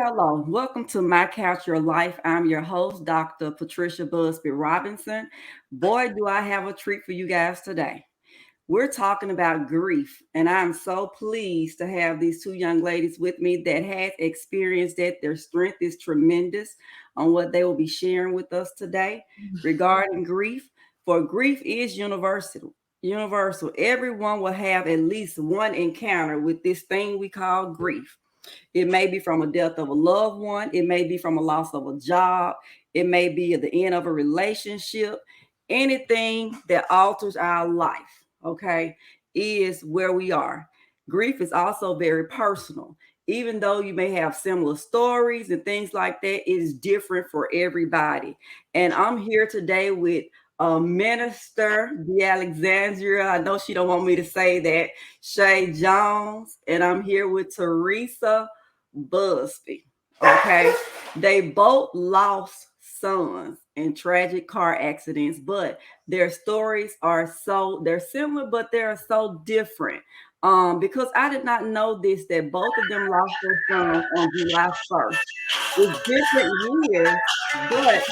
hello. Welcome to My Couch Your Life. I'm your host, Dr. Patricia Busby-Robinson. Boy, do I have a treat for you guys today. We're talking about grief, and I'm so pleased to have these two young ladies with me that have experienced that. Their strength is tremendous on what they will be sharing with us today regarding grief. For grief is universal. Universal. Everyone will have at least one encounter with this thing we call grief. It may be from a death of a loved one. It may be from a loss of a job. It may be at the end of a relationship. Anything that alters our life, okay, is where we are. Grief is also very personal. Even though you may have similar stories and things like that, it is different for everybody. And I'm here today with Minister DeAlexandria. I know she don't want me to say that. Shay Jones, and I'm here with Teresa Busby. Okay, they both lost sons in tragic car accidents, but their stories are they're similar, but they're so different. Because I did not know this that both of them lost their sons on July 1st. It's different years, but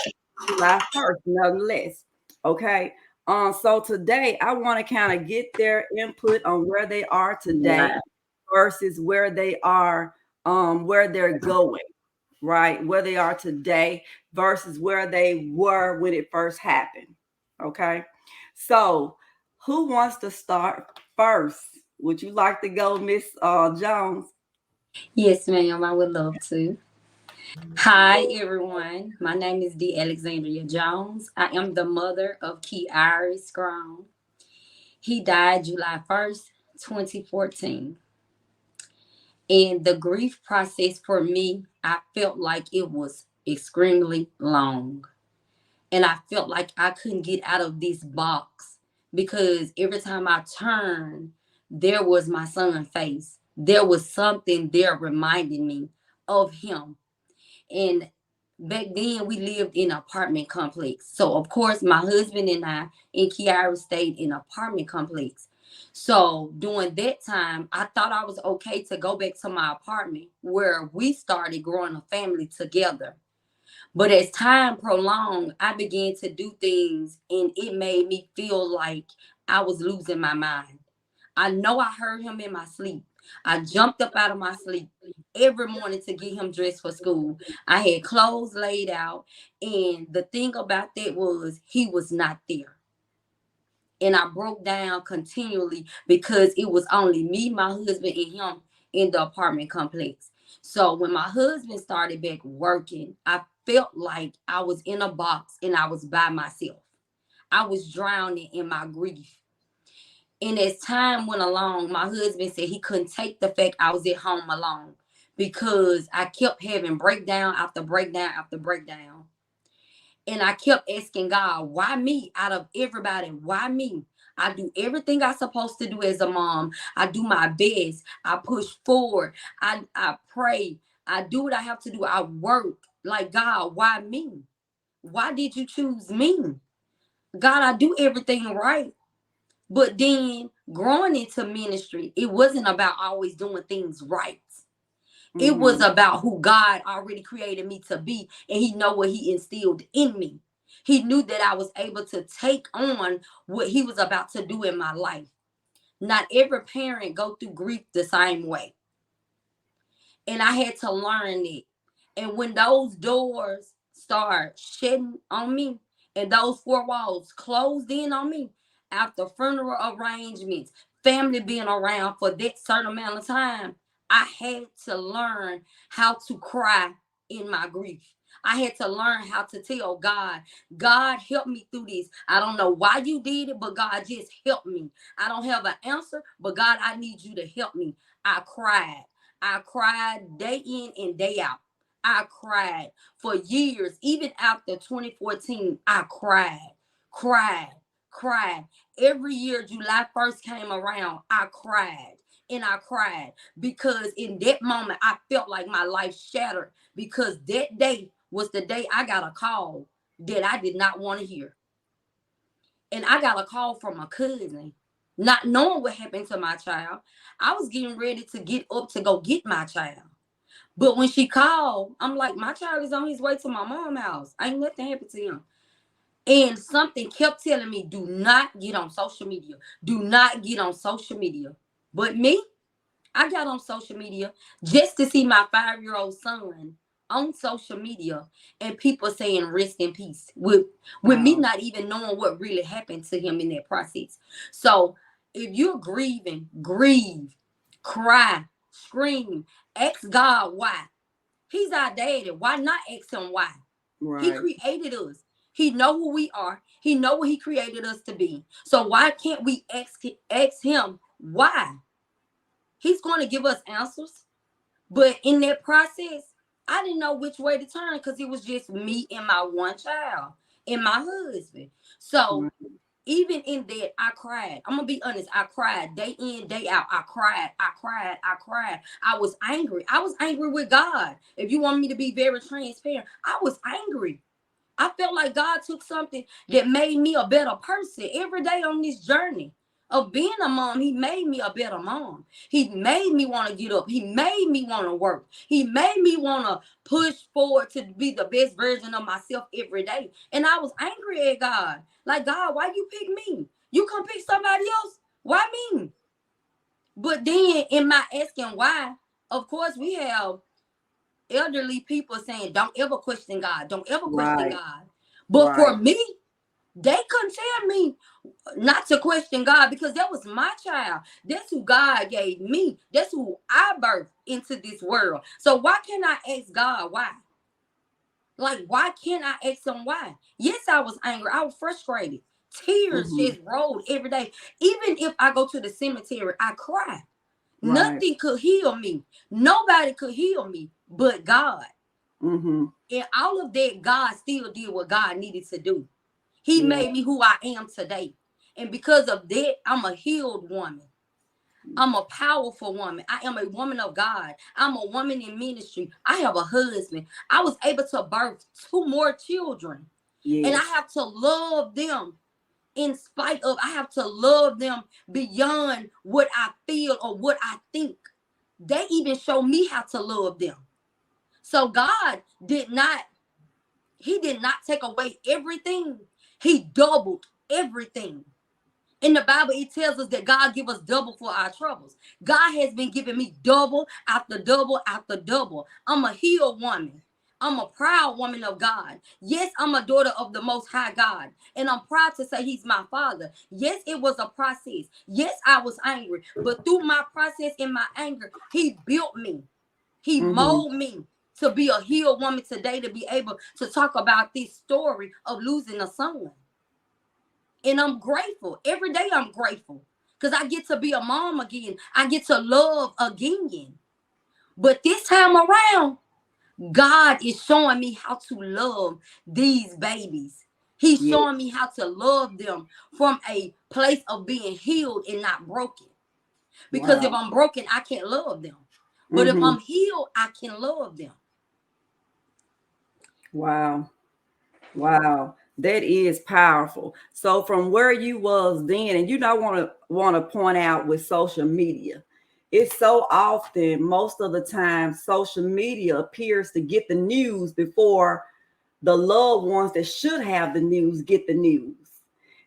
July 1st, nonetheless. Okay. So today I want to kind of get their input on where they are today versus where they're going, right? Where they are today versus where they were when it first happened. Okay. So who wants to start first? Would you like to go, Miss Jones? Yes, ma'am, I would love to. Hi, everyone. My name is DeAlexandria Jones. I am the mother of Key Iris Grown. He died July 1st, 2014. And the grief process for me, I felt like it was extremely long. And I felt like I couldn't get out of this box because every time I turned, there was my son's face. There was something there reminding me of him. And back then we lived in an apartment complex. So of course my husband and I and Kiara stayed in an apartment complex. So during that time, I thought I was okay to go back to my apartment where we started growing a family together. But as time prolonged, I began to do things and it made me feel like I was losing my mind. I know I heard him in my sleep. I jumped up out of my sleep every morning to get him dressed for school. I had clothes laid out. And the thing about that was he was not there. And I broke down continually because it was only me, my husband, and him in the apartment complex. So when my husband started back working, I felt like I was in a box and I was by myself. I was drowning in my grief. And as time went along, my husband said he couldn't take the fact I was at home alone because I kept having breakdown after breakdown after breakdown. And I kept asking God, why me out of everybody? Why me? I do everything I'm supposed to do as a mom. I do my best. I push forward. I pray. I do what I have to do. I work. Like, God, why me? Why did you choose me? God, I do everything right. But then growing into ministry, it wasn't about always doing things right. It was about who God already created me to be, and He know what He instilled in me. He knew that I was able to take on what He was about to do in my life. Not every parent go through grief the same way, and I had to learn it. And when those doors start shutting on me, and those four walls closed in on me, after funeral arrangements, family being around for that certain amount of time, I had to learn how to cry in my grief. I had to learn how to tell God, God, help me through this. I don't know why you did it, but God, just help me. I don't have an answer, but God, I need you to help me. I cried. I cried day in and day out. I cried for years. Even after 2014, I cried, cried. Every year July 1st came around, I cried. And I cried because in that moment, I felt like my life shattered because that day was the day I got a call that I did not want to hear. And I got a call from a cousin, not knowing what happened to my child. I was getting ready to get up to go get my child. But when she called, I'm like, my child is on his way to my mom's house. Ain't nothing happened to him. And something kept telling me, do not get on social media. Do not get on social media. But me, I got on social media just to see my 5-year-old son on social media and people saying rest in peace with me Wow. not even knowing what really happened to him in that process. So if you're grieving, grieve, cry, scream, ask God why. He's our daddy. Why not ask him why? He Right. created us. He know who we are. He know what he created us to be. So why can't we ask him why? He's going to give us answers. But in that process, I didn't know which way to turn because it was just me and my one child and my husband. So Right. even in that, I cried. I'm gonna be honest. I cried day in, day out. I cried. I cried. I cried. I was angry. I was angry with God. If you want me to be very transparent, I was angry. I felt like God took something that made me a better person every day on this journey of being a mom. He made me a better mom. He made me want to get up. He made me want to work. He made me want to push forward to be the best version of myself every day. And I was angry at God. Like, God, why you pick me? You come pick somebody else. Why me? But then in my asking why, of course, we have elderly people saying, don't ever question God. Don't ever question Right. God. But for Right. me, they couldn't tell me not to question God because that was my child. That's who God gave me. That's who I birthed into this world. So why can't I ask God why? Like, why can't I ask him why? Yes, I was angry. I was frustrated. Tears Mm-hmm. just rolled every day. Even if I go to the cemetery, I cry. Right. Nothing could heal me. Nobody could heal me but God. Mm-hmm. And all of that, God still did what God needed to do. He Yeah. made me who I am today. And because of that, I'm a healed woman. I'm a powerful woman. I am a woman of God. I'm a woman in ministry. I have a husband. I was able to birth 2 more children. And I Yes. have to love them in spite of, I have to love them beyond what I feel or what I think. They even show me how to love them. So God he did not take away everything. He doubled everything. In the Bible, it tells us that God give us double for our troubles. God has been giving me double after double after double. I'm a healed woman. I'm a proud woman of God. Yes, I'm a daughter of the Most High God. And I'm proud to say He's my Father. Yes, it was a process. Yes, I was angry. But through my process and my anger, He built me. He Mm-hmm. molded me to be a healed woman today, to be able to talk about this story of losing a son. And I'm grateful. Every day I'm grateful because I get to be a mom again. I get to love again. But this time around, God is showing me how to love these babies. He's Yes. showing me how to love them from a place of being healed and not broken. Because if Wow. I'm broken, I can't love them. But if Mm-hmm. I'm healed, I can love them. Wow. Wow, that is powerful. So from where you was then, and you don't want to point out with social media, it's so often, most of the time, social media appears to get the news before the loved ones that should have the news get the news.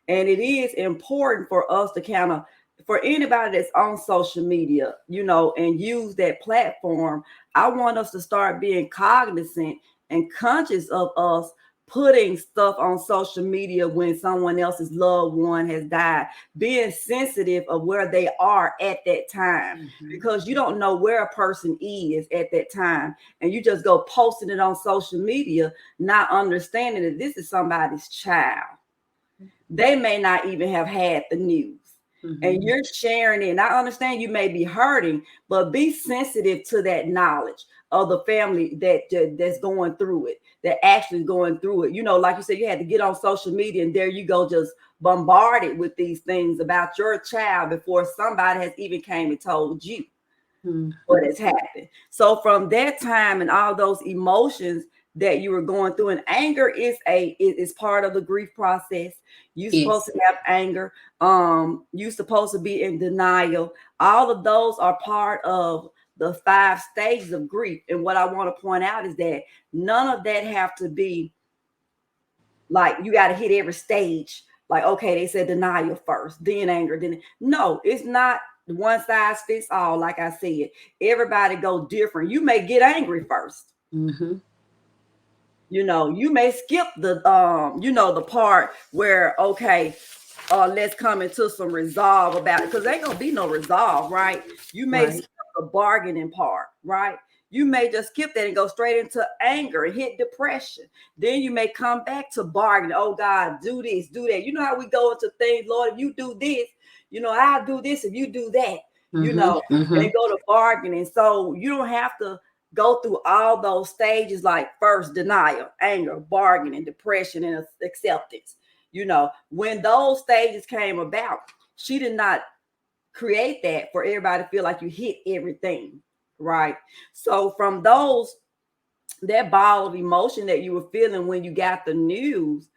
And it is important for us to kind of, for anybody that's on social media, and use that platform, I want us to start being cognizant and conscious of us putting stuff on social media when someone else's loved one has died, being sensitive of where they are at that time, Mhm. because you don't know where a person is at that time, and you just go posting it on social media, not understanding that this is somebody's child. They may not even have had the news. And Mhm. you're sharing it. And I understand you may be hurting, but be sensitive to that knowledge of the family that's going through it, that actually going through it. Like you said, you had to get on social media and there you go, just bombarded with these things about your child before somebody has even came and told you what has happened. So from that time and all those emotions that you were going through, and anger is part of the grief process. You're supposed Yes. to have anger. You're supposed to be in denial. All of those are part of the 5 stages of grief. And what I want to point out is that none of that have to be like you got to hit every stage. Like, okay, they said denial first, then anger, then no, it's not one size fits all. Like I said, everybody go different. You may get angry 1st. Mm-hmm. You may skip the the part where, okay, let's come into some resolve about it, because ain't gonna be no resolve, right? You may Right. skip the bargaining part, right? You may just skip that and go straight into anger and hit depression. Then you may come back to bargaining. Oh God, do this, do that. You know how we go into things, Lord, if you do this, I'll do this if you do that, Mm-hmm. Mm-hmm. and go to bargaining. So you don't have to go through all those stages, like first denial, anger, bargaining, depression, and acceptance. When those stages came about, she did not create that for everybody to feel like you hit everything, right? So from that ball of emotion that you were feeling when you got the news,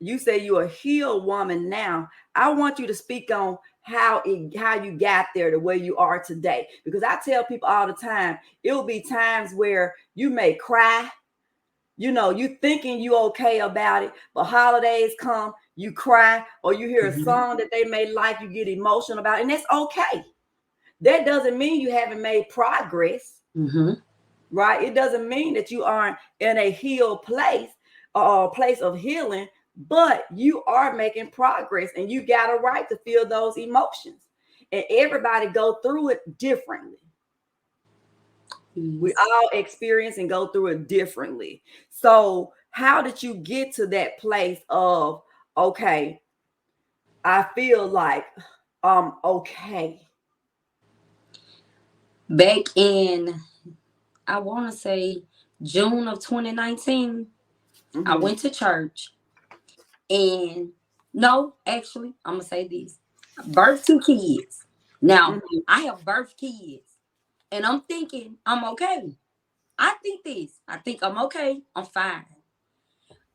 you say you're a healed woman now. I want you to speak on how you got there to where you are today, because I tell people all the time, it will be times where you may cry. You thinking you okay about it, but holidays come, you cry, or you hear a Mm-hmm. song that they may like, you get emotional about it, and that's okay. That doesn't mean you haven't made progress, Mm-hmm. right? It doesn't mean that you aren't in a healed place or a place of healing, but you are making progress, and you got a right to feel those emotions. And everybody go through it differently. We Yes. all experience and go through it differently. So, how did you get to that place of, okay, I feel like I'm okay? Back in, I want to say June of 2019, I Mm-hmm. went to church. And no, actually, I'm going to say this. Birth 2 kids. Now, Mm-hmm. I have birthed kids. And I'm thinking I'm okay. I think this. I think I'm okay. I'm fine.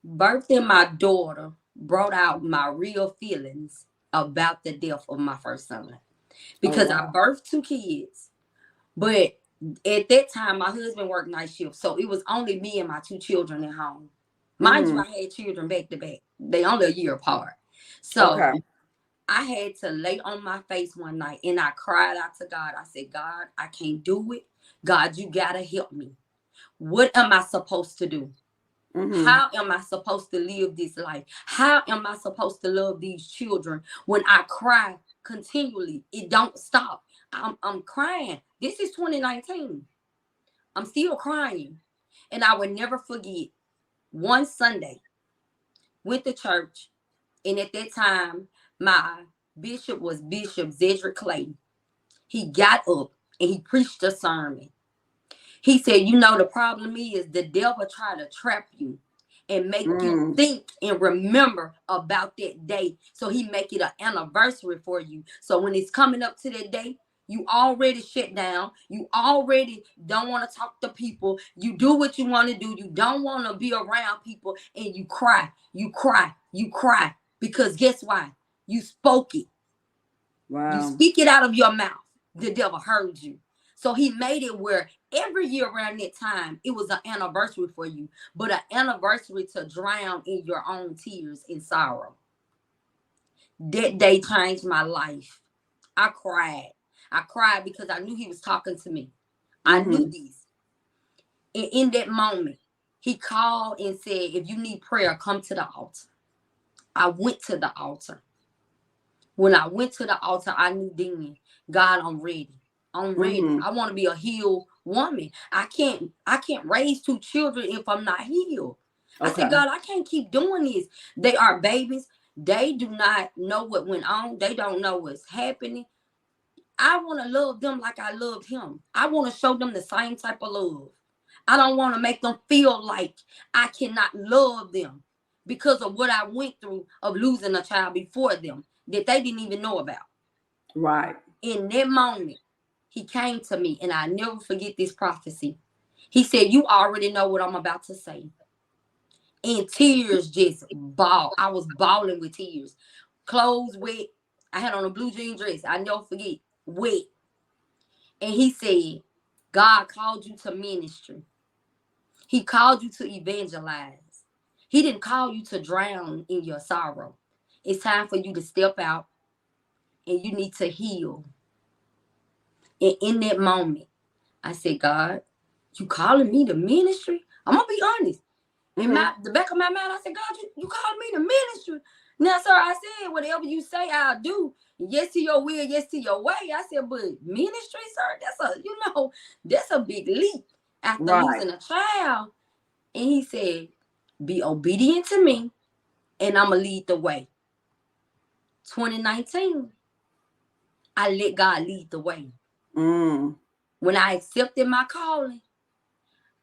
Birthing my daughter brought out my real feelings about the death of my first son. Oh Because I wow. birthed 2 kids. But at that time, my husband worked night shift. So it was only me and my 2 children at home. Mind you, Mm-hmm. I had children back to back. They only a year apart. So Okay. I had to lay on my face one night and I cried out to God. I said, God, I can't do it. God, you got to help me. What am I supposed to do? Mm-hmm. How am I supposed to live this life? How am I supposed to love these children when I cry continually? It don't stop. I'm crying. This is 2019. I'm still crying. And I will never forget one Sunday, went to church, and at that time, my bishop was Bishop Zedrick Clayton. He got up and he preached a sermon. He said, the problem is the devil try to trap you and make you Mm. think and remember about that day. So he make it an anniversary for you. So when it's coming up to that day, you already shut down. You already don't want to talk to people. You do what you want to do. You don't want to be around people, and you cry. You cry. You cry. Because guess why? You spoke it. You Wow. speak it out of your mouth. The devil heard you. So he made it where every year around that time, it was an anniversary for you, but an anniversary to drown in your own tears and sorrow. That day changed my life. I cried. I cried because I knew he was talking to me. I knew Mm-hmm. this. And in that moment, he called and said, if you need prayer, come to the altar. I went to the altar. When I went to the altar, I knew then, God, I'm ready. I'm ready. Mm-hmm. I want to be a healed woman. I can't raise 2 children if I'm not healed. I said, Okay. God, I can't keep doing this. They are babies. They do not know what went on. They don't know what's happening. I want to love them like I loved him. I want to show them the same type of love. I don't want to make them feel like I cannot love them because of what I went through of losing a child before them that they didn't even know about. Right. In that moment, he came to me, and I never forget this prophecy. He said, you already know what I'm about to say. And tears just ball. I was bawling with tears. Clothes wet. I had on a blue jean dress. I never forget. Wet. And he said, God called you to ministry. He called you to evangelize. He didn't call you to drown in your sorrow. It's time for you to step out and you need to heal. And in that moment, I said, God, you calling me to ministry? I'm going to be honest. In the back of my mind, I said, God, you called me to ministry. Now, sir, I said, whatever you say, I'll do. Yes to your will, yes to your way. I said, but ministry, sir, that's a big leap after losing a child. And he said, be obedient to me, and I'm going to lead the way. 2019, I let God lead the way. When I accepted my calling,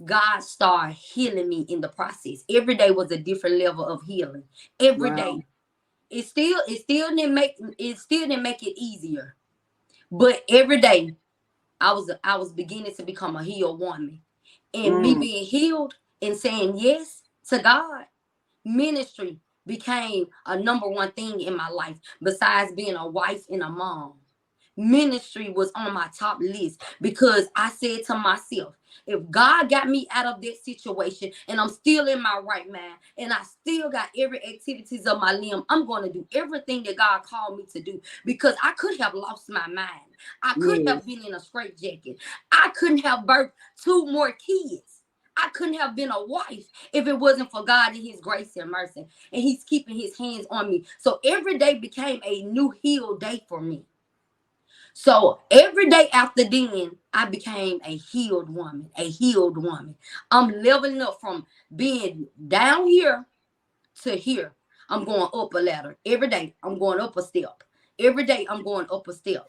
God started healing me in the process. Every day was a different level of healing. Every day. It still didn't make it easier. But every day I was beginning to become a healed woman. And me being healed and saying yes to God, ministry became a number one thing in my life besides being a wife and a mom. Ministry was on my top list because I said to myself, if God got me out of that situation and I'm still in my right mind and I still got every activities of my limb, I'm going to do everything that God called me to do, because I could have lost my mind. I could have been in a straitjacket. I couldn't have birthed 2 more kids. I couldn't have been a wife if it wasn't for God and his grace and mercy. And he's keeping his hands on me. So every day became a new healed day for me. So every day after then, I became a healed woman, I'm leveling up from being down here to here. I'm going up a ladder. Every day, I'm going up a step. Every day, I'm going up a step.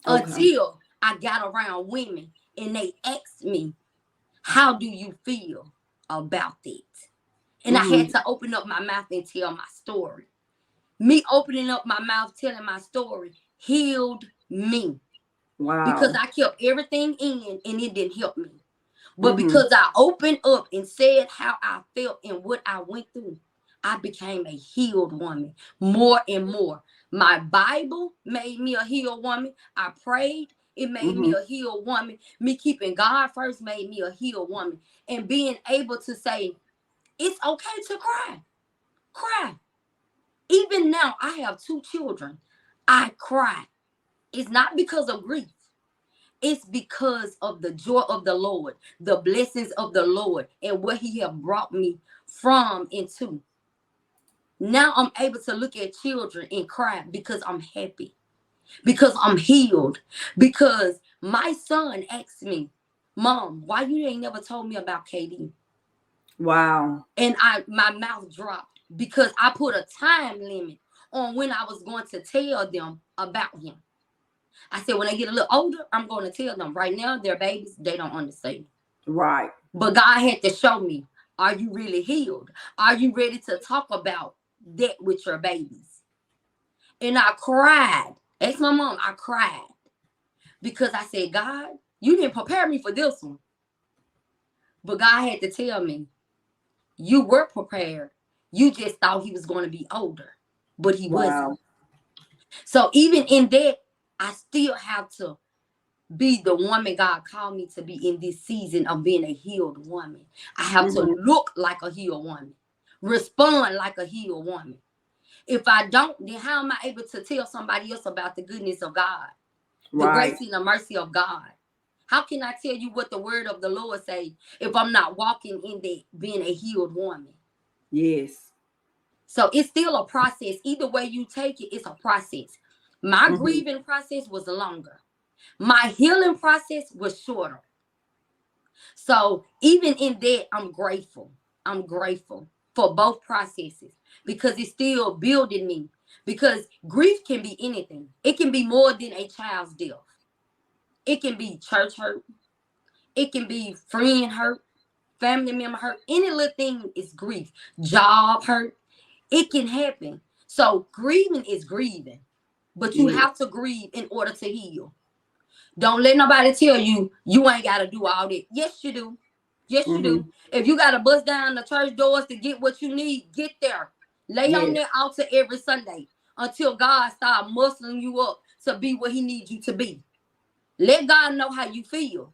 Until I got around women and they asked me, how do you feel about it? And I had to open up my mouth and tell my story. Me opening up my mouth, telling my story, healed me. Wow. Because I kept everything in and it didn't help me. But because I opened up and said how I felt and what I went through, I became a healed woman more and more. My Bible made me a healed woman. I prayed. It made me a healed woman. Me keeping God first made me a healed woman. And being able to say, it's okay to cry. Cry. Even now, I have 2 children. I cry. It's not because of grief. It's because of the joy of the Lord, the blessings of the Lord, and what he have brought me from into. Now I'm able to look at children and cry because I'm happy, because I'm healed, because my son asked me, Mom, why you ain't never told me about KD? Wow. And my mouth dropped because I put a time limit on when I was going to tell them about him. I said, when they get a little older, I'm going to tell them. Right now, they're babies. They don't understand. Right. But God had to show me, are you really healed? Are you ready to talk about that with your babies? And I cried. Ask my mom, I cried. Because I said, God, you didn't prepare me for this one. But God had to tell me, you were prepared. You just thought he was going to be older. But he wasn't. So even in that, I still have to be the woman God called me to be in this season of being a healed woman. I have to look like a healed woman, respond like a healed woman. If I don't, then how am I able to tell somebody else about the goodness of God, the grace and the mercy of God? How can I tell you what the word of the Lord say if I'm not walking in that being a healed woman? Yes. So it's still a process. Either way you take it, it's a process. My grieving process was longer. My healing process was shorter. So even in that, I'm grateful. I'm grateful for both processes because it's still building me. Because grief can be anything. It can be more than a child's death. It can be church hurt. It can be friend hurt, family member hurt. Any little thing is grief. Job hurt. It can happen. So grieving is grieving. But you have to grieve in order to heal. Don't let nobody tell you you ain't got to do all that. Yes, you do. Yes, you do. If you got to bust down the church doors to get what you need, get there. Lay on that altar every Sunday until God start muscling you up to be what he needs you to be. Let God know how you feel.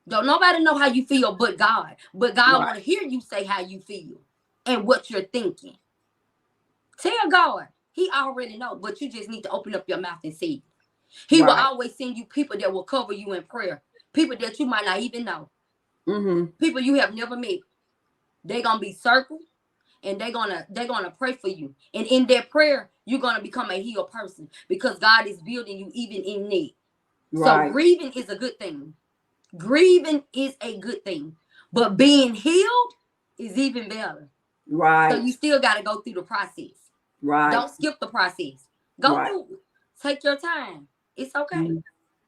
Don't nobody know how you feel but God. But God Right. want to hear you say how you feel and what you're thinking. Tell God. He already know, but you just need to open up your mouth and see. He will Right. always send you people that will cover you in prayer. People that you might not even know. Mm-hmm. People you have never met. They're gonna be circled and they're gonna pray for you. And in their prayer, you're gonna become a healed person because God is building you even in need. So Right. grieving is a good thing. Grieving is a good thing. But being healed is even better. So Right. you still gotta go through the process. Right. Don't skip the process. Go Right. through it. Take your time. It's okay. Mhm.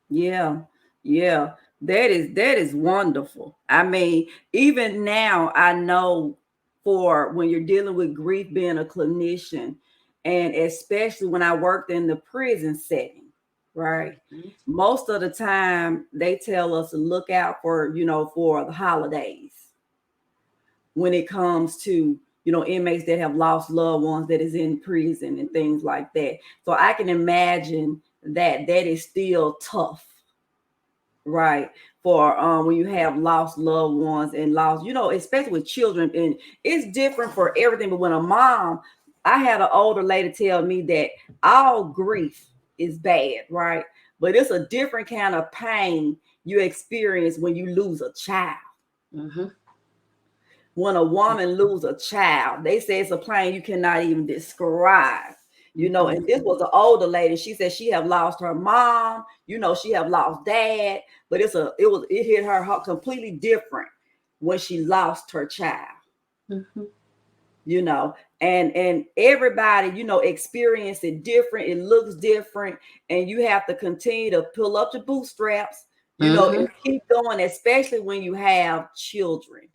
Yeah. Yeah. That is wonderful. I mean, even now I know for when you're dealing with grief being a clinician, and especially when I worked in the prison setting, right? Mhm. Most of the time they tell us to look out for, for the holidays when it comes to inmates that have lost loved ones that is in prison and things like that. So I can imagine that is still tough, right? For when you have lost loved ones and lost, especially with children, and it's different for everything. But when a mom, I had an older lady tell me that all grief is bad, right? But it's a different kind of pain you experience when you lose a child. Mm-hmm. When a woman lose a child, they say it's a pain you cannot even describe. Mm-hmm. And this was an older lady. She said she have lost her mom, she have lost dad, but it hit her completely different when she lost her child. Mm-hmm. you know and everybody experience it different, it looks different, and you have to continue to pull up the bootstraps, Mm-hmm. and keep going, especially when you have children.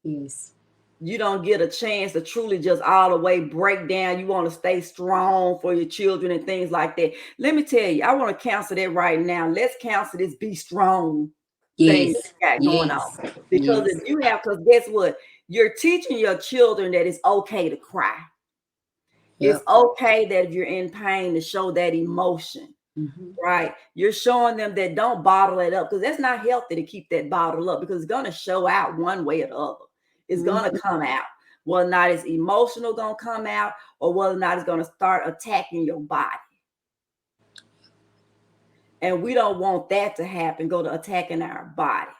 Yes. You don't get a chance to truly just all the way break down. You want to stay strong for your children and things like that. Let me tell you, I want to cancel that right now. Let's cancel this be strong thing that Yes. you got going on. Yes. Because if Yes. you have, because guess what? You're teaching your children that it's okay to cry. It's Yep. okay that if you're in pain to show that emotion, Mm-hmm. right? You're showing them that don't bottle it up, because that's not healthy to keep that bottle up, because it's going to show out one way or the other. It's going to Mm-hmm. come out. Whether or not it's emotional going to come out, or whether or not it's going to start attacking your body. And we don't want that to happen, go to attacking our body.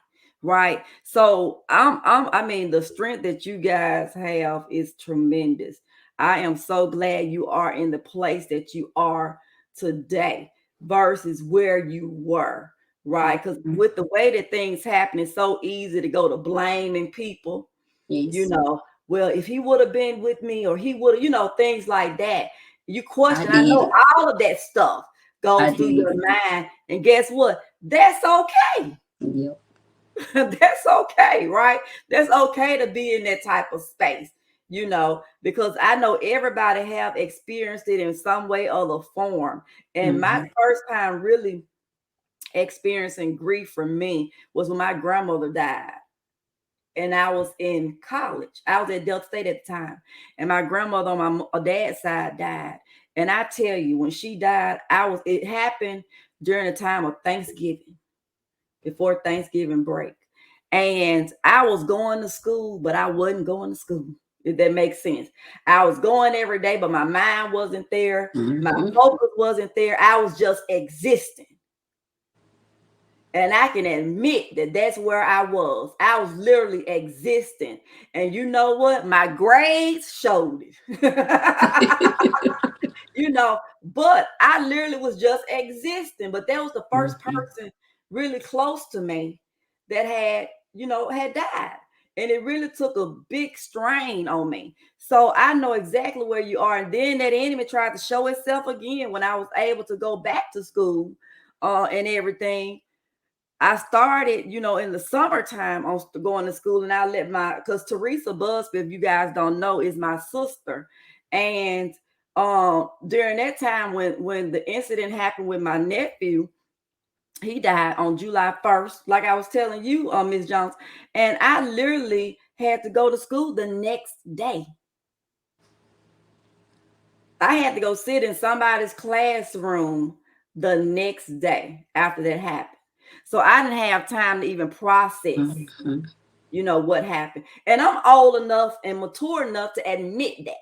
Right. So I mean, the strength that you guys have is tremendous. I am so glad you are in the place that you are today versus where you were. Right. Because Mm-hmm. with the way that things happen, it's so easy to go to blaming people. Yes. Well, if he would have been with me, or he would have, things like that. You I question. I did know it. all of that stuff I goes through did your it. mind. And guess what? That's okay. Yep. That's okay, right? That's okay to be in that type of space, because I know everybody have experienced it in some way or the form. And my Mm-hmm. first time really experiencing grief for me was when my grandmother died. And I was in college. I was at Delta State at the time. And my grandmother on my dad's side died. And I tell you, when she died, it happened during the time of Thanksgiving, before Thanksgiving break. And I was going to school, but I wasn't going to school, if that makes sense. I was going every day, but my mind wasn't there. My Mm-hmm. focus wasn't there. I was just existing. And I can admit that that's where I was. I was literally existing. And you know what? My grades showed it. But I literally was just existing. But that was the first Mm-hmm. person really close to me that had died. And it really took a big strain on me. So I know exactly where you are. And then that enemy tried to show itself again when I was able to go back to school and everything. I started, in the summertime on going to school, and because Teresa Busby, if you guys don't know, is my sister. And during that time when the incident happened with my nephew, he died on July 1st, like I was telling you, Ms. Jones. And I literally had to go to school the next day. I had to go sit in somebody's classroom the next day after that happened. So I didn't have time to even process, Mm-hmm. what happened. And I'm old enough and mature enough to admit that.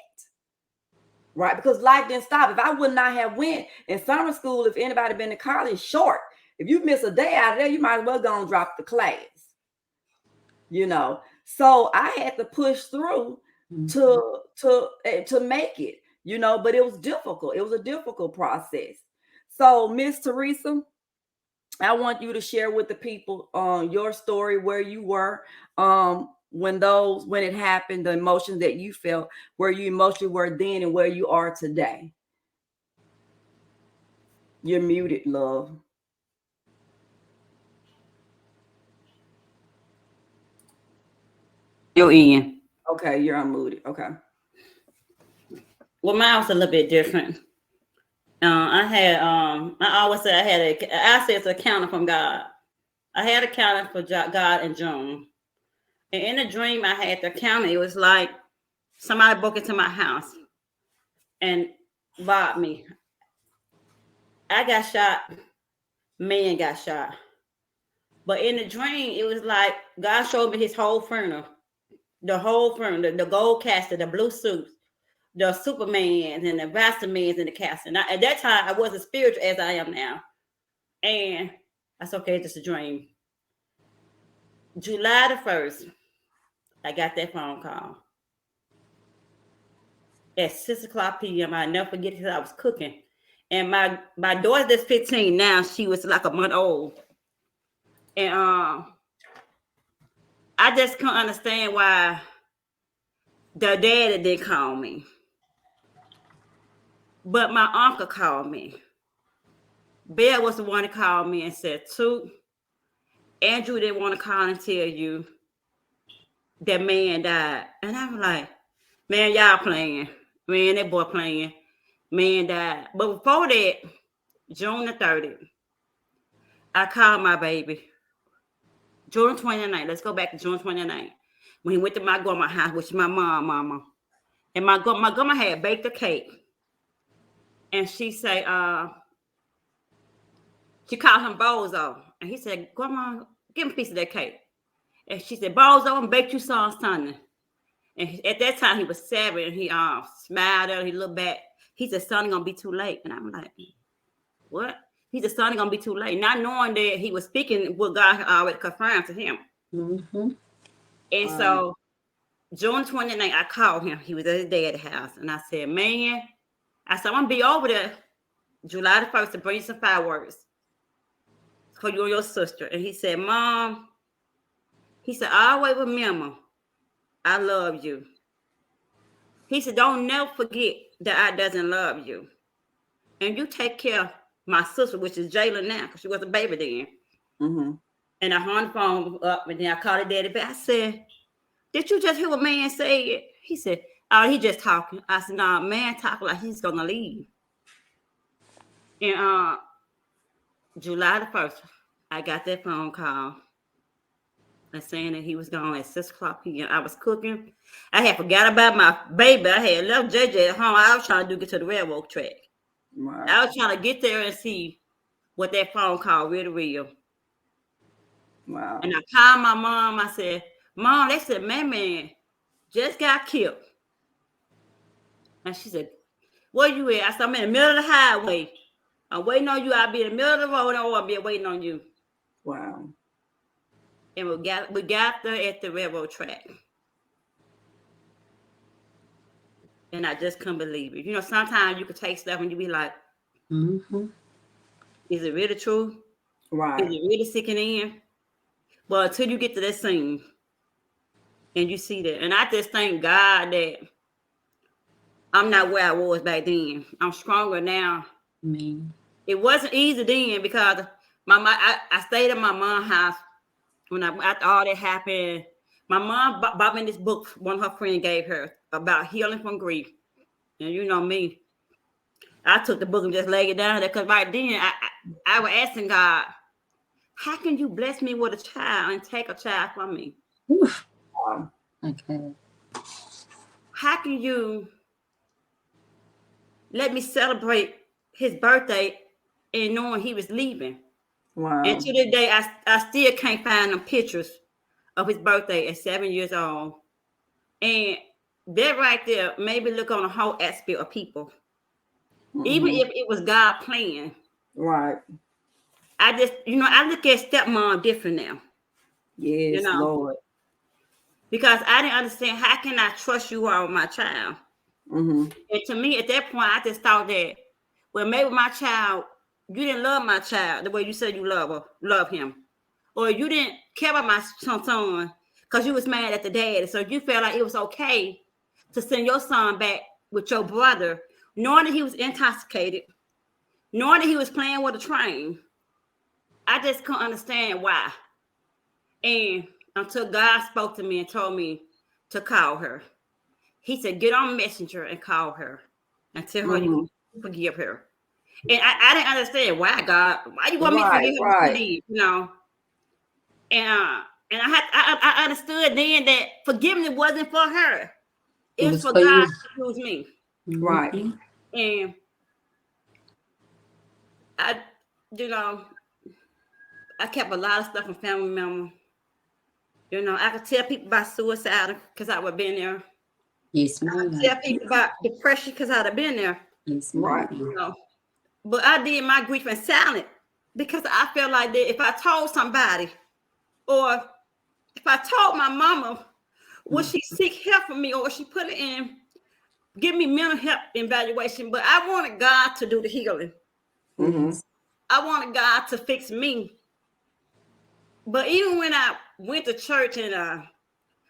Right? Because life didn't stop. If I would not have went in summer school, if anybody been to college, short. If you miss a day out of there, you might as well go and drop the class. So I had to push through to make it, but it was difficult. It was a difficult process. So Miss Teresa, I want you to share with the people your story, where you were when it happened, the emotions that you felt, where you emotionally were then and where you are today. You're muted, love. You're in. Okay, you're unmuted. Okay. Well, mine was a little bit different. I always say I had it's a counter from God. I had a counter for God in June. And in a dream I had the counter. It was like somebody broke into my house and robbed me. I got shot. Man got shot. But in the dream, it was like God showed me his whole furniture. The whole furniture, the gold casket, the blue suits, the Supermans and the Vastamans in the casket. And at that time, I wasn't spiritual as I am now. And that's okay, it's just a dream. July the 1st, I got that phone call. At 6:00 p.m., I never forget because I was cooking. And my daughter that's 15 now, she was like a month old. And I just couldn't understand why the daddy didn't call me. But my uncle called me. Bill was the one that called me and said, "Toot, Andrew didn't want to call and tell you that man died." And I was like, "Man, y'all playing. Man, that boy playing. Man died." But before that, June the 30th, I called my baby. June 29th. Let's go back to June 29th. When he went to my grandma's house, which is my mama. And my grandma had baked a cake. And she said, she called him Bozo. And he said, "Grandma, give him a piece of that cake." And she said, "Bozo, I'm gonna bake you something stunning." And at that time, he was 7. And he smiled at her. He looked back. He said, "Son, it's gonna be too late." And I'm like, "What?" He said, "Son, it's gonna be too late." Not knowing that he was speaking what God had already confirmed to him. Mm-hmm. And so June 29th, I called him. He was at his dad's house. And I said, "Man," I said, "I'm gonna be over there July the 1st to bring you some fireworks for you and your sister." And he said, "Mom," he said, "I always remember I love you." He said, "Don't never forget that I doesn't love you. And you take care of my sister," which is Jayla now, because she was a baby then. Mm-hmm. And I hung the phone up, and then I called her daddy back. I said, "Did you just hear what man said?" He said, "Oh, he just talking." I said, "Nah, man talking like he's gonna leave." And July the 1st, I got that phone call and saying that he was gone at 6:00 p.m. I was cooking. I had forgot about my baby. I had left JJ at home. I was trying to get to the railroad track. Wow. I was trying to get there and see what that phone call really real. Wow. And I called my mom. I said, "Mom," they said, man just got killed." And she said, "Where you at?" I said, "I'm in the middle of the highway. I'm waiting on you. I'll be in the middle of the road, or I'll be waiting on you." Wow. And we got there at the railroad track. And I just couldn't believe it. Sometimes you could take stuff and you be like, Mm-hmm. is it really true? Right. Is it really sinking in? Well, until you get to that scene and you see that. And I just thank God that I'm not where I was back then. I'm stronger now. Amen. It wasn't easy then because I stayed at my mom's house after all that happened. My mom bought me this book one of her friends gave her about healing from grief. And you know me, I took the book and just laid it down there because right then I was asking God, how can you bless me with a child and take a child from me? Oof. Wow. Okay. How can you let me celebrate his birthday and knowing he was leaving? Wow. And to this day, I still can't find them pictures of his birthday at 7 years old. And that right there made me look on the whole aspect of people. Even if it was God playing. Right. I just, I look at stepmom different now. Yes, Lord. Because I didn't understand, how can I trust you all with my child? And to me, at that point, I just thought that, well, maybe my child, you didn't love my child the way you said you love him. Or you didn't care about my son because you was mad at the dad. So you felt like it was okay to send your son back with your brother, knowing that he was intoxicated, knowing that he was playing with a train. I just couldn't understand why. And until God spoke to me and told me to call her. He said, get on Messenger and call her and tell her you forgive her. And I didn't understand why, God. Why you want me to forgive her? Right. And I understood then that forgiveness wasn't for her. It was for God to use me. Right. And I kept a lot of stuff from family members. I could tell people about suicide because I would have been there. Yes, ma'am. I could tell people about depression because I'd have been there. Yes, right. But I did my grief in silence because I felt like that if I told somebody, or if I told my mama, would she seek help from me, or she put it in, give me mental health evaluation? But I wanted God to do the healing. I wanted God to fix me. But even when I went to church and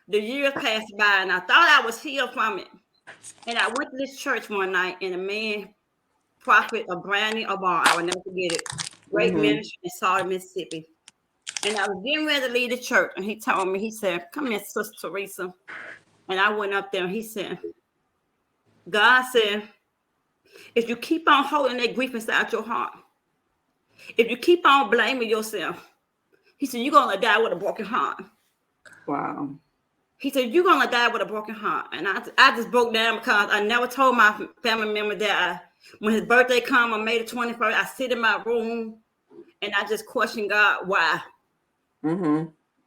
the years passed by and I thought I was healed from it, and I went to this church one night and a man, prophet of Brandon Obama, I will never forget it, great ministry in Salt, Mississippi. And I was getting ready to leave the church, and he told me, he said, come here, Sister Teresa. And I went up there, and he said, God said, if you keep on holding that grief inside your heart, if you keep on blaming yourself, he said, you're going to die with a broken heart. Wow. He said, you're going to die with a broken heart. And I just broke down because I never told my family member that when his birthday come on May the 21st, I sit in my room and I just question God, why?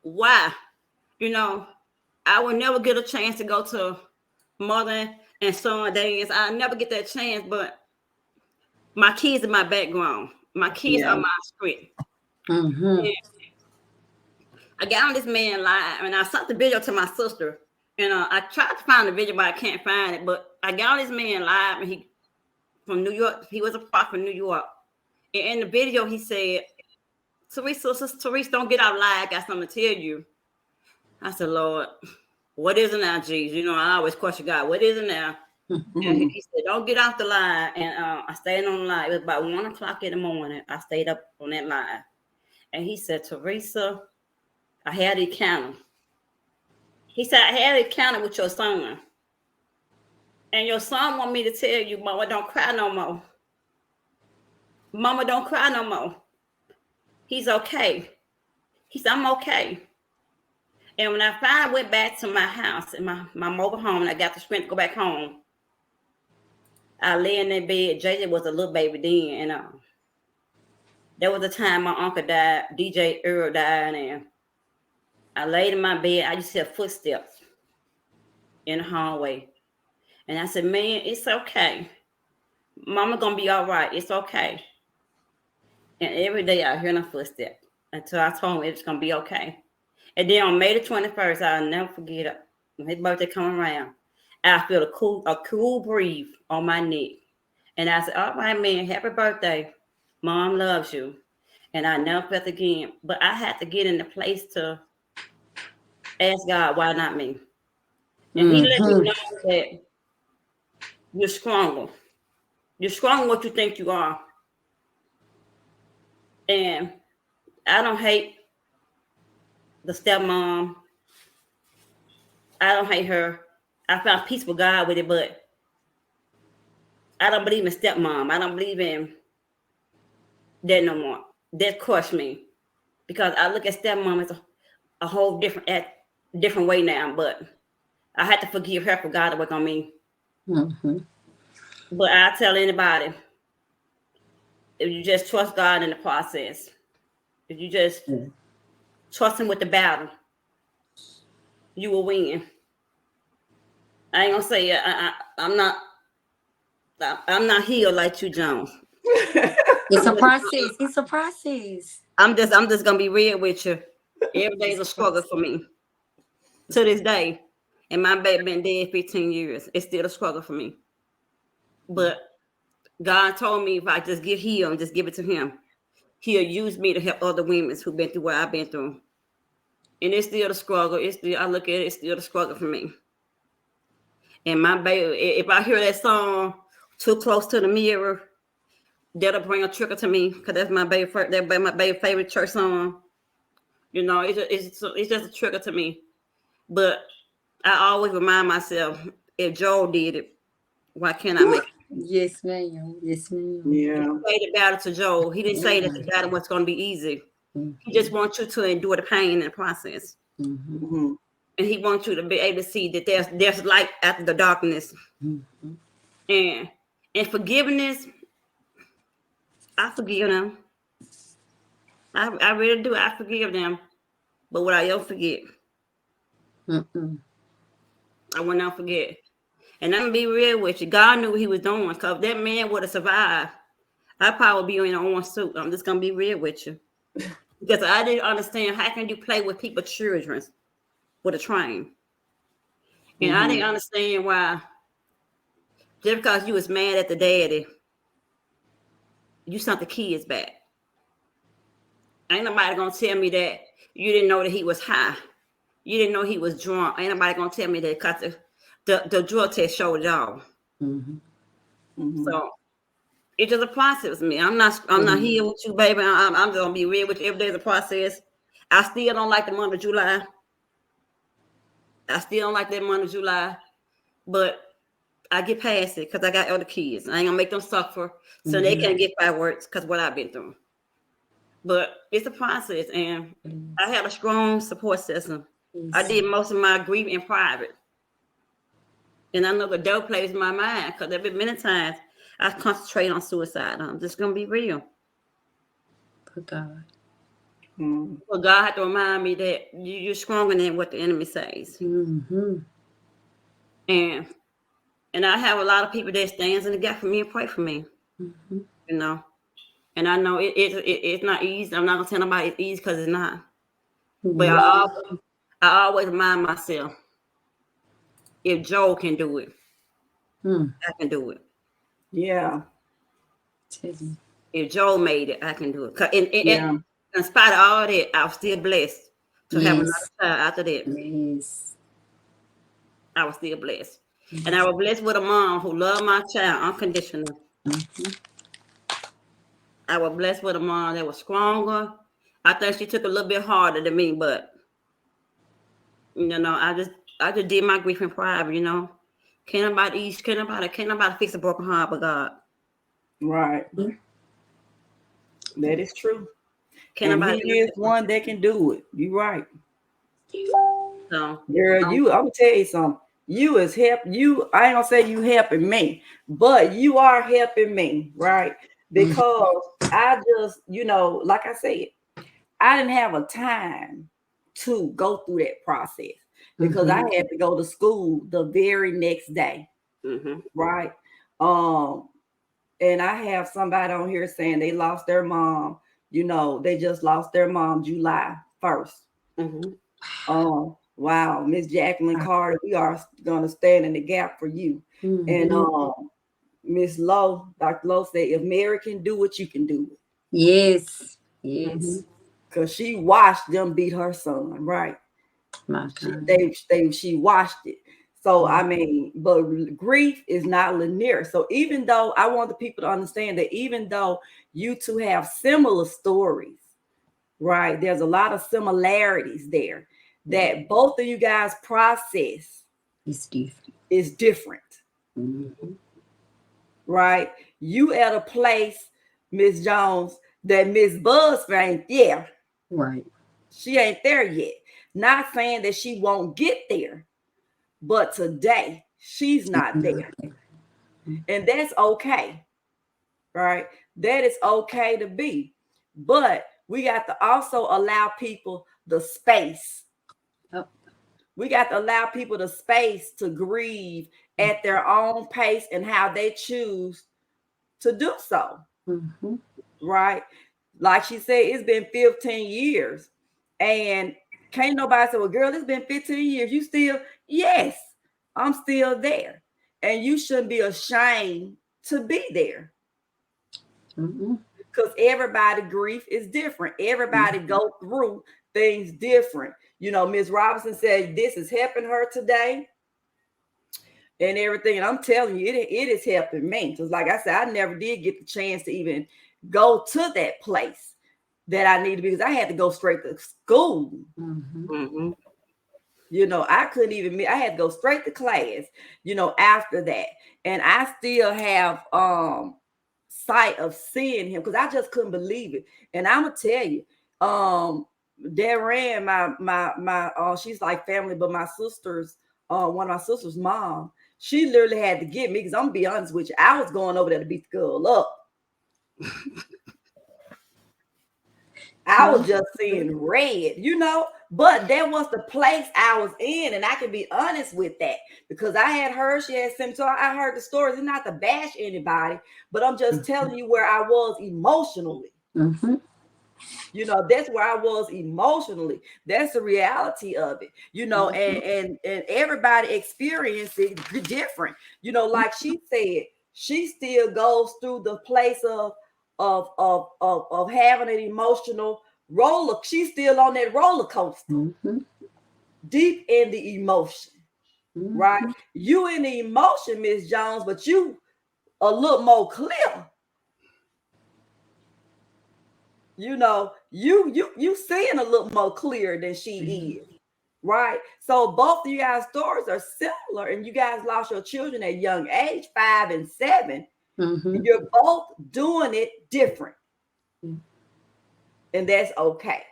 Why? I will never get a chance to go to mother and son dance. I'll never get that chance, but my kids are my background. My kids are my script. I got on this man live and I sent the video to my sister. And I tried to find the video, but I can't find it. But I got on this man live and he from New York. He was a prophet from New York. And in the video, he said, Teresa, don't get out live. I got something to tell you. I said, Lord, what is it now, Jesus? I always question God. What is it now? And he said, don't get off the line. And I stayed on the line. It was about 1 o'clock in the morning. I stayed up on that line. And he said, Teresa, I had an encounter. He said, I had an encounter with your son. And your son want me to tell you, Mama, don't cry no more. Mama, don't cry no more. He's okay. He said, I'm okay. And when I finally went back to my house, in my mobile home, and I got the strength to go back home, I lay in that bed. JJ was a little baby then. And there was a time my uncle died, DJ Earl died, and I laid in my bed. I just hear footsteps in the hallway. And I said, man, it's okay. Mama gonna be all right. It's okay. And every day I hear them footsteps until I told him it's gonna be okay. And then on May the 21st, I'll never forget it. When his birthday come around, I feel a cool breeze on my neck. And I said, all right, man, happy birthday. Mom loves you. And I never felt again. But I had to get in the place to ask God, why not me? And he let me know that you're stronger. You're stronger than what you think you are. And I don't hate the stepmom. I don't hate her. I found peace with God with it, but I don't believe in stepmom. I don't believe in that no more. That crushed me because I look at stepmom as a whole different way now. But I had to forgive her for God to work on me. But I tell anybody, if you just trust God in the process, If you just trust him with the battle, you will win. I ain't gonna say I'm not healed like you, Jones. It's a process. It's a process. I'm just gonna be real with you. Every day is a struggle for me. To this day. And my baby been dead 15 years. It's still a struggle for me. But God told me if I just get healed and just give it to him, he'll use me to help other women who've been through what I've been through. And it's still a struggle. I look at it, it's still a struggle for me. And my baby, if I hear that song, Too Close to the Mirror, that'll bring a trigger to me because that's my baby favorite church song. You know, it's just a trigger to me. But I always remind myself, if Joel did it, why can't I make it? Yes, ma'am. Yes, ma'am. Yeah. He say the battle to Joel. He didn't say that the battle was going to be easy. He just wants you to endure the pain in the process. Mm-hmm. And he wants you to be able to see that there's light after the darkness. And forgiveness, I forgive them. I really do. I forgive them. But would I ever forget? I will not forget. And I'm going to be real with you. God knew what he was doing. Because if that man would have survived, I'd probably be in an orange suit. I'm just going to be real with you. Because I didn't understand how can you play with people's children with a train. And I didn't understand why just because you was mad at the daddy, you sent the kids back. Ain't nobody going to tell me that you didn't know that he was high. You didn't know he was drunk. Ain't nobody going to tell me that because the drug test showed y'all. So it's just a process with me. I'm not here with you, baby. I'm just gonna be real with you. Every day's a process. I still don't like the month of July. I still don't like that month of July, but I get past it because I got other kids. I ain't gonna make them suffer so they can't get fireworks because what I've been through. But it's a process, and I have a strong support system. I did most of my grieving in private. And I know the devil plays in my mind because there have been many times I concentrate on suicide. I'm just going to be real. For God. Well, God had to remind me that you're stronger than what the enemy says. And I have a lot of people that stands in the gap for me and pray for me. You know. And I know it's not easy. I'm not going to tell nobody it's easy because it's not. But I always remind myself, if Joel can do it, I can do it. Yeah. If Joel made it, I can do it. In spite of all that, I was still blessed to have another child after that. Yes. I was still blessed. And I was blessed with a mom who loved my child unconditionally. I was blessed with a mom that was stronger. I think she took a little bit harder than me, but you know, I just did my grief in private, you know. Can't nobody fix a broken heart but God. Right. That is true. And he is one that can do it. You're right. So, girl, I'm gonna tell you something. You is I ain't gonna say you helping me, but you are helping me, right? Because I just, like I said, I didn't have a time to go through that process because I had to go to school the very next day, right? And I have somebody on here saying they lost their mom. They just lost their mom July 1st. Wow, Miss Jacqueline Carter, we are gonna stand in the gap for you. And Miss Lowe, Dr. Lowe said, if Mary can do it, you can do it. Yes. Because she watched them beat her son, right? She watched it. So I mean, but grief is not linear. So even though I want the people to understand that even though you two have similar stories, right? There's a lot of similarities there that both of you guys process is different. Right? You at a place, Miss Jones, that Miss Busby ain't there. Right. She ain't there yet. Not saying that she won't get there, but today she's not there. And that's okay. Right? That is okay to be. But we got to also allow people the space. Oh. We got to allow people the space to grieve at their own pace and how they choose to do so. Mm-hmm. Right? Like she said, it's been 15 years. And can't nobody say, well, girl, it's been 15 years. You still, yes, I'm still there. And you shouldn't be ashamed to be there. Mm-hmm. Because everybody grief is different. Everybody go through things different. You know, Miss Robinson said this is helping her today and everything. And I'm telling you, it is helping me. Because like I said, I never did get the chance to even go to that place that I needed, because I had to go straight to school. Mm-hmm. Mm-hmm. You know, I couldn't even, I had to go straight to class, you know, after that. And I still have sight of seeing him because I just couldn't believe it. And I'm gonna tell you, Darren, my she's like family, but my sister's one of my sister's mom, she literally had to get me, because I'm gonna be honest with you, I was going over there to beat the girl up. I was just seeing red, you know, but that was the place I was in. And I can be honest with that, because I had heard she had sent, so I heard the stories. It's not to bash anybody, but I'm just telling you where I was emotionally. Mm-hmm. You know, that's where I was emotionally. That's the reality of it, you know, and everybody experiences it different. You know, like she said, she still goes through the place of having an emotional roller. She's still on that roller coaster, deep in the emotion, right? You in the emotion, Miss Jones, but you a little more clear. You know, you seeing a little more clear than she is, right? So both of you guys' stories are similar, and you guys lost your children at young age, 5 and 7. And you're both doing it different. And that's okay.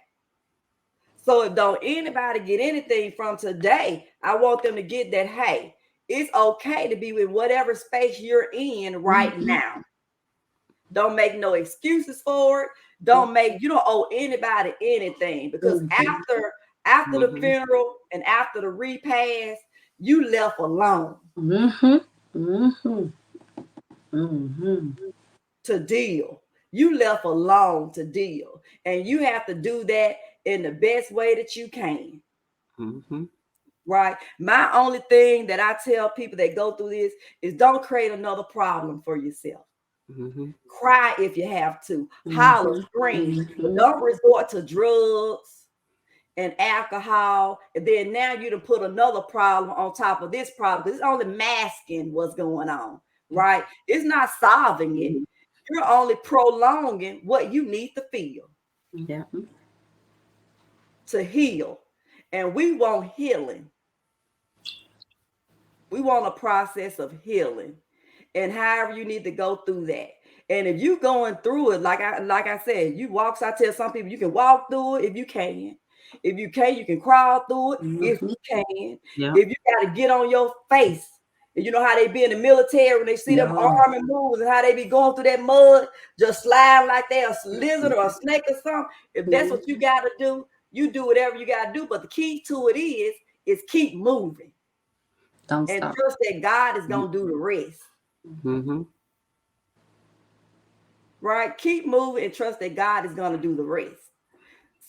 So if don't anybody get anything from today, I want them to get that, hey, it's okay to be with whatever space you're in right now. Don't make no excuses for it. You don't owe anybody anything, because after the funeral and after the repast, you left alone to deal. You left alone to deal. And you have to do that in the best way that you can. Right? My only thing that I tell people that go through this is don't create another problem for yourself. Cry if you have to. Holler, scream. But don't resort to drugs and alcohol. And then now you done put another problem on top of this problem, because it's only masking what's going on. Right? It's not solving it. You're only prolonging what you need to feel. Yeah. To heal. And we want healing. We want a process of healing. And however you need to go through that. And if you're going through it, like I said, you walk. So I tell some people you can walk through it if you can. If you can't, you can crawl through it if you can. Yeah. If you got to get on your face. And you know how they be in the military when they see them army moves and how they be going through that mud, just sliding like they're a lizard or a snake or something. If that's what you got to do, you do whatever you got to do. But the key to it is keep moving. Don't and stop. trust that God is going to do the rest. Right? Keep moving and trust that God is going to do the rest.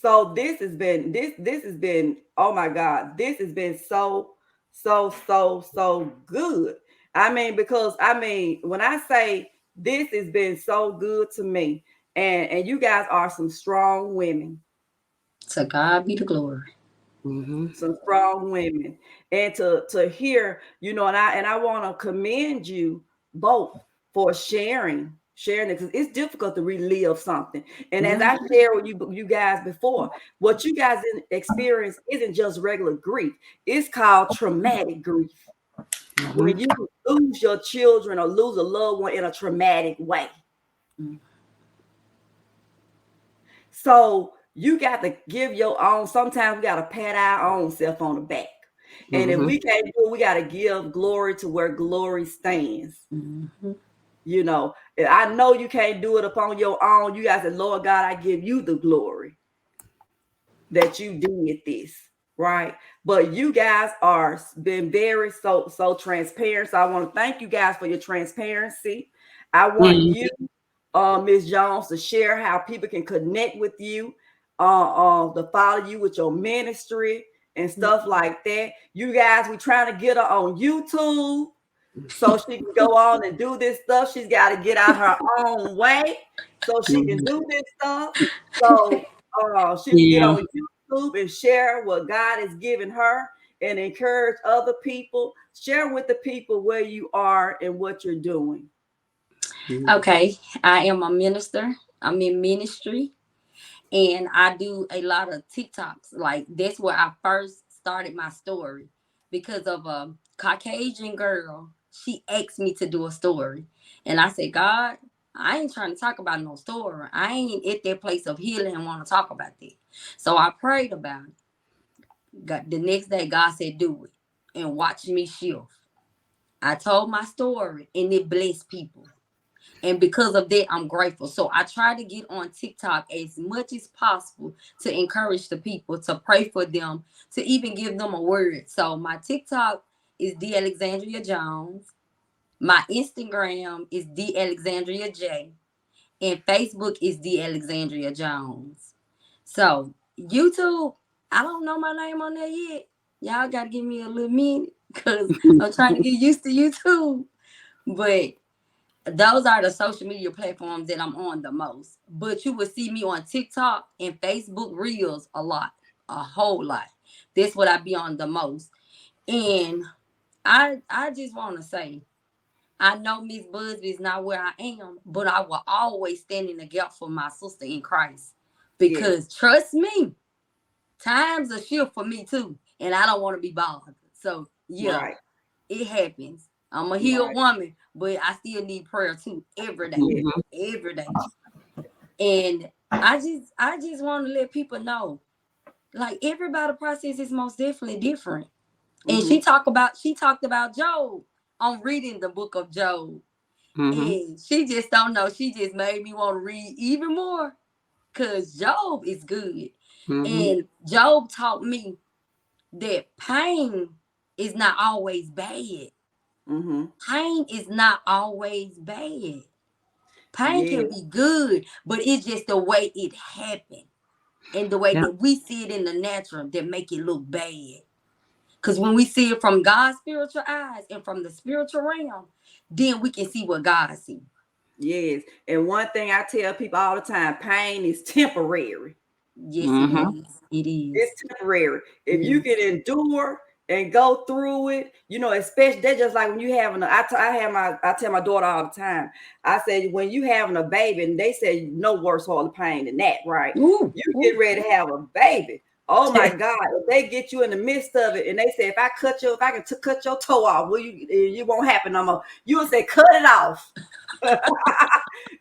So this has been, oh my God, this has been so good. I mean, because when I say this has been so good to me, and you guys are some strong women. To God be the glory. Some strong women. And to hear, and I want to commend you both for sharing it, because it's difficult to relive something. And as I shared with you guys before, what you guys experience isn't just regular grief. It's called traumatic grief. When you lose your children or lose a loved one in a traumatic way. So you got to give your own, sometimes we got to pat our own self on the back. And if we can't do it, we got to give glory to where glory stands. You know, I know you can't do it upon your own. You guys said, Lord God, I give you the glory that you did this, right? But you guys are been very so transparent. So I want to thank you guys for your transparency. I want you, Ms. Jones, to share how people can connect with you, to follow you with your ministry and stuff like that. You guys, we trying to get her on YouTube so she can go on and do this stuff. She's got to get out her own way so she can do this stuff. So she can get on YouTube and share what God has given her and encourage other people. Share with the people where you are and what you're doing. Okay, I am a minister. I'm in ministry, and I do a lot of TikToks. Like, that's where I first started my story because of a Caucasian girl. She asked me to do a story, and I said, God, I ain't trying to talk about no story. I ain't at that place of healing and want to talk about that. So I prayed about it. The next day, God said, do it, and watch me shift. I told my story, and it blessed people. And because of that, I'm grateful. So I try to get on TikTok as much as possible to encourage the people, to pray for them, to even give them a word. So my TikTok is DeAlexandria Jones. My Instagram is DeAlexandria J. And Facebook is DeAlexandria Jones. So YouTube, I don't know my name on there yet. Y'all got to give me a little minute because I'm trying to get used to YouTube. But those are the social media platforms that I'm on the most. But you will see me on TikTok and Facebook Reels a lot, a whole lot. That's what I be on the most. And I just want to say, I know Miss Busby is not where I am, but I will always stand in the gap for my sister in Christ. Because trust me, times are shift for me too. And I don't want to be bothered. So it happens. I'm a healed woman, but I still need prayer too every day, every day. And I just want to let people know, like, everybody's process is most definitely different. And she talked about Job. I'm reading the book of Job, and she just don't know. She just made me want to read even more because Job is good, and Job taught me that pain is not always bad. Pain is not always bad. Pain can be good, but it's just the way it happened and the way that we see it in the natural that make it look bad. Because when we see it from God's spiritual eyes and from the spiritual realm, then we can see what God sees. Yes. And one thing I tell people all the time, pain is temporary. Yes, it is. It is. It's temporary. If you can endure and go through it, you know, especially that's just like when you having I tell my daughter all the time. I say when you having a baby, and they say no worse form of pain than that, right? You get ready to have a baby. Oh my God! If they get you in the midst of it, and they say if I cut your toe off, will you? It won't happen no more. You will say cut it off.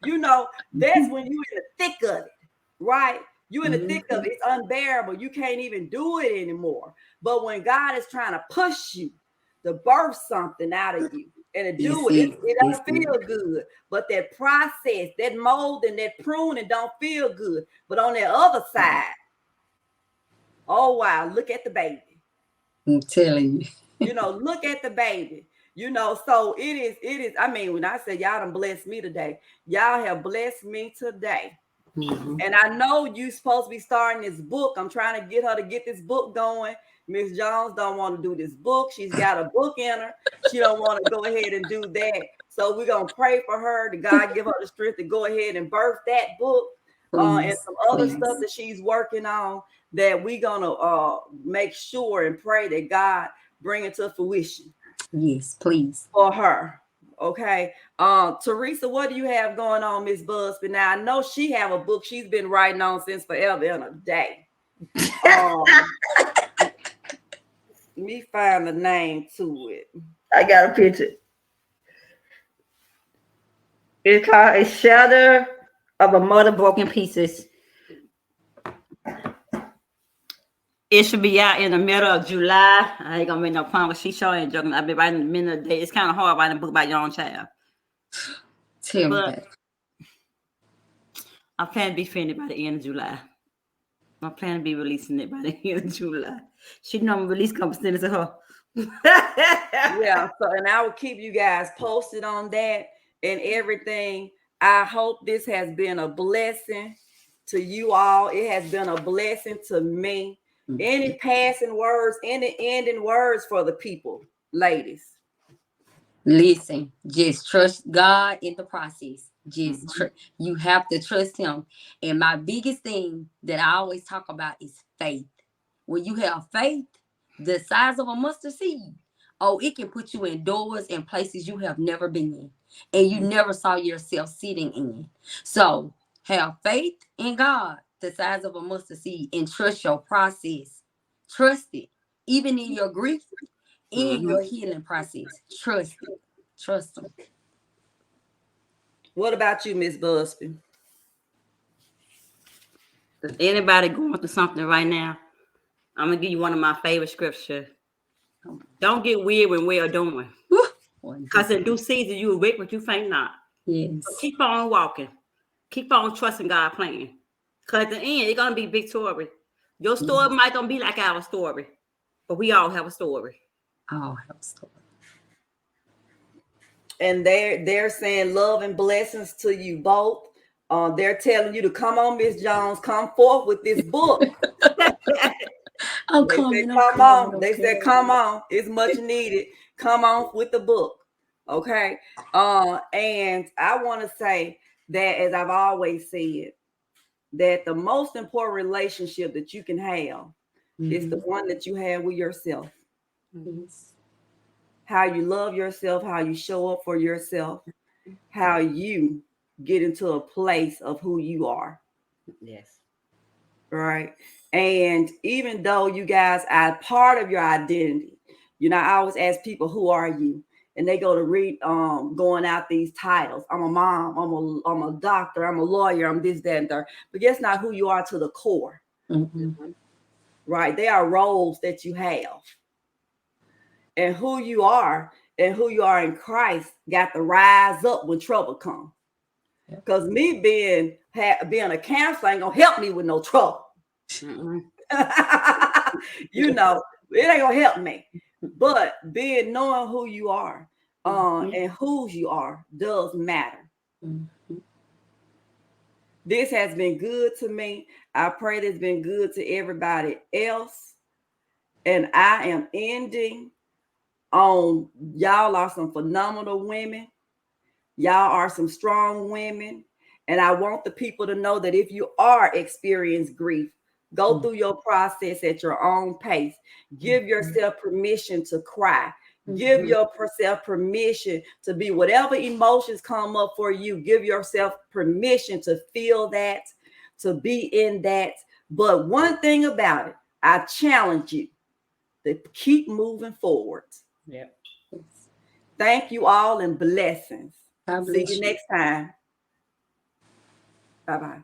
You know, that's when you in the thick of it, right? You in the thick of it. It's unbearable. You can't even do it anymore. But when God is trying to push you to birth something out of you and to do it doesn't feel good. But that process, that mold and that pruning don't feel good. But on the other side, oh wow, look at the baby. I'm telling you. You know, look at the baby. You know, so it is. I mean, when I say y'all done blessed me today, y'all have blessed me today. And I know you supposed to be starting this book. I'm trying to get her to get this book going. Miss Jones don't want to do this book. She's got a book in her. She don't want to go ahead and do that. So we're going to pray for her to God give her the strength to go ahead and birth that book and some other stuff that she's working on that we're going to make sure and pray that God bring it to fruition. Yes, please. For her. Okay. Teresa, what do you have going on, Miss Busby? Now I know she have a book she's been writing on since forever and a day. Let me find the name to it. I got a picture. It's called A Shadow of a Mother Broken Pieces. It should be out in the middle of July. I ain't gonna make no promise. She sure ain't joking. I've been writing in the middle of the day. It's kind of hard writing a book about your own child. Tell me But about it. I plan to be finished by the end of July. I plan to be releasing it by the end of July. She know I'm release comes to her. Yeah, so and I will keep you guys posted on that and everything. I hope this has been a blessing to you all. It has been a blessing to me. Any passing words, any ending words for the people, ladies? Listen, just trust God in the process. You have to trust Him. And my biggest thing that I always talk about is faith. When you have faith, the size of a mustard seed, oh, it can put you in doors and places you have never been in, and you never saw yourself sitting in. So have faith in God, the size of a mustard seed, and trust your process. Trust it, even in your grief, in your healing process. Trust it. Trust Him. What about you, Miss Busby? If anybody going through something right now, I'm gonna give you one of my favorite scriptures. Don't get weird when we are doing. Because in due season you will reap what you faint not. Yes. So keep on walking. Keep on trusting God's plan. Because at the end, it's gonna be victory. Your story might not be like our story, but we all have a story. All have a story. And they're saying love and blessings to you both. They're telling you to come on, Miss Jones, come forth with this book. I'm They coming. said, I'm come coming. on. They said, come on. It's much needed. Come on with the book. Okay. And I want to say that, as I've always said, that the most important relationship that you can have is the one that you have with yourself. Yes. How you love yourself, how you show up for yourself, how you get into a place of who you are. Yes. Right. And even though you guys are part of your identity, I always ask people, who are you? And they go to read, going out these titles. I'm a mom, I'm a doctor, I'm a lawyer, I'm this, that, and third. But that's not who you are to the core. Right. They are roles that you have. And who you are in Christ got to rise up when trouble comes. Because me being a counselor ain't gonna help me with no trouble. It ain't gonna help me. But knowing who you are and whose you are does matter. This has been good to me. I pray it's been good to everybody else. And I am ending on, y'all are some phenomenal women. Y'all are some strong women. And I want the people to know that if you are experiencing grief, go through your process at your own pace. Give yourself permission to cry. Give yourself permission to be whatever emotions come up for you. Give yourself permission to feel that, to be in that. But one thing about it, I challenge you to keep moving forward. Yep. Thank you all and blessings. God See bless you you. next time. Bye-bye.